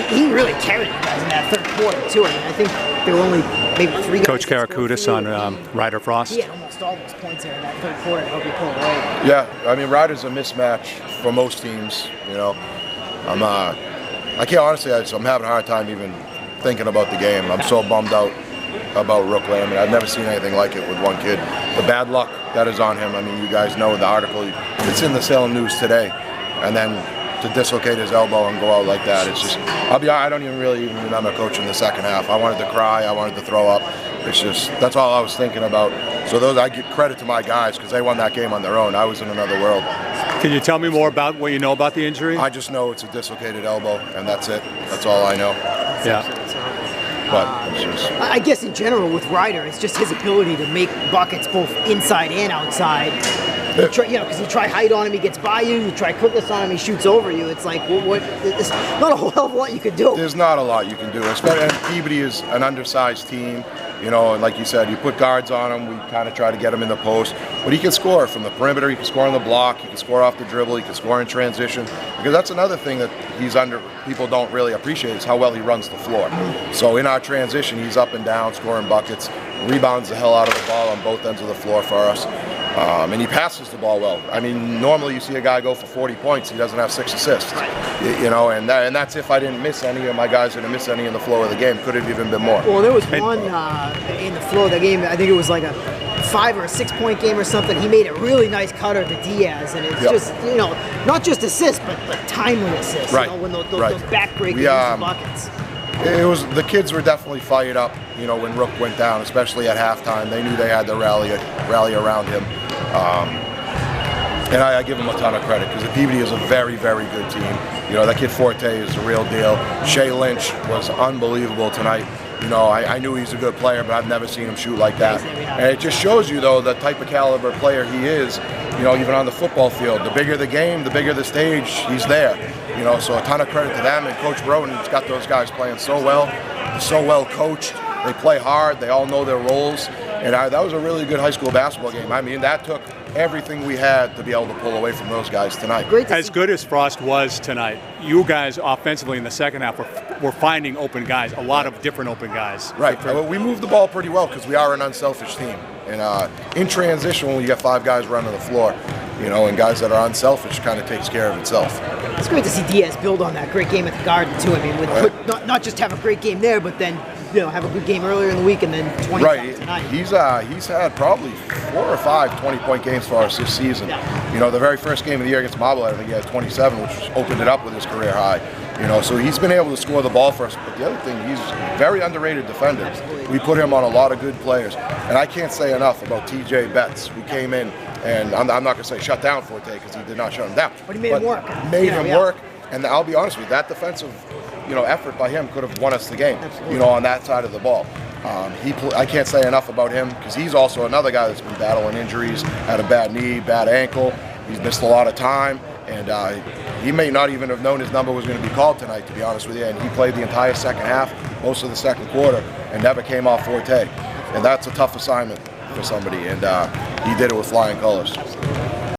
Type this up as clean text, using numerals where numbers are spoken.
he really carried you guys in that third quarter too. I mean, I think there were only maybe 3 guys. Coach Karakoudas on Ryder Frost. He had almost all those points there in that third quarter to help you pull away. Yeah, I mean, Ryder's a mismatch for most teams. You know, I can't honestly. I'm having a hard time even thinking about the game. I'm so bummed out about Rook Lamb. I mean, I've never seen anything like it with one kid. The bad luck that is on him. I mean, you guys know the article. It's in the Salem News today, and then to dislocate his elbow and go out like that, it's just. I don't even really remember coaching the second half. I wanted to cry. I wanted to throw up. It's just that's all I was thinking about. So I give credit to my guys because they won that game on their own. I was in another world. Can you tell me more about what you know about the injury? I just know it's a dislocated elbow, and that's it. That's all I know. Yeah. But it's just, I guess in general with Ryder, it's just his ability to make buckets both inside and outside. Because you try height on him, he gets by you. You try quickness on him, he shoots over you. It's like, it's not a whole hell of a lot you could do. There's not a lot you can do. Especially, and Peabody is an undersized team. You know, and like you said, you put guards on him. We kind of try to get him in the post. But he can score from the perimeter. He can score on the block. He can score off the dribble. He can score in transition. Because that's another thing that people don't really appreciate is how well he runs the floor. So in our transition, he's up and down, scoring buckets, rebounds the hell out of the ball on both ends of the floor for us. And he passes the ball well. I mean, normally you see a guy go for 40 points, he doesn't have 6 assists. You know, and that's if I didn't miss any, or my guys didn't miss any in the flow of the game. Could have even been more. Well, there was one in the flow of the game. I think it was like a 5 or 6 point game or something. He made a really nice cutter to Diaz, and it's just not just assists, but timely assists. Right. You know, when those backbreaking buckets. It was the kids were definitely fired up. You know, when Rook went down, especially at halftime, they knew they had to rally around him. And I give him a ton of credit because the Peabody is a very, very good team. You know, that kid Forte is the real deal. Shea Lynch was unbelievable tonight. You know, I knew he's a good player, but I've never seen him shoot like that. And it just shows you, though, the type of caliber player he is, you know, even on the football field. The bigger the game, the bigger the stage, he's there. You know, so a ton of credit to them. And Coach Broden's got those guys playing so well coached. They play hard. They all know their roles. And that was a really good high school basketball game. I mean, that took everything we had to be able to pull away from those guys tonight. As good as Frost was tonight, you guys offensively in the second half were finding open guys, a lot of different open guys. Right. We moved the ball pretty well because we are an unselfish team. And in transition, when you get 5 guys running the floor, you know, and guys that are unselfish, kind of takes care of itself. It's great to see Diaz build on that great game at the Garden too. I mean, not just have a great game there, but then have a good game earlier in the week and then 20 tonight. He's had probably 4 or 5 20-point games for us this season. You know, the very first game of the year against Marblehead, I think he had 27, which opened it up with his career high. You know, so he's been able to score the ball for us. But the other thing, he's a very underrated defender. We put him on a lot of good players. And I can't say enough about TJ Betts, who came in, and I'm not going to say shut down Forte because he did not shut him down. But he made him work. Made him work. And I'll be honest with you, that defensive effort by him could have won us the game, on that side of the ball. I can't say enough about him because he's also another guy that's been battling injuries, had a bad knee, bad ankle. He's missed a lot of time, and he may not even have known his number was going to be called tonight, to be honest with you. And he played the entire second half, most of the second quarter, and never came off Forte. And that's a tough assignment for somebody, and he did it with flying colors.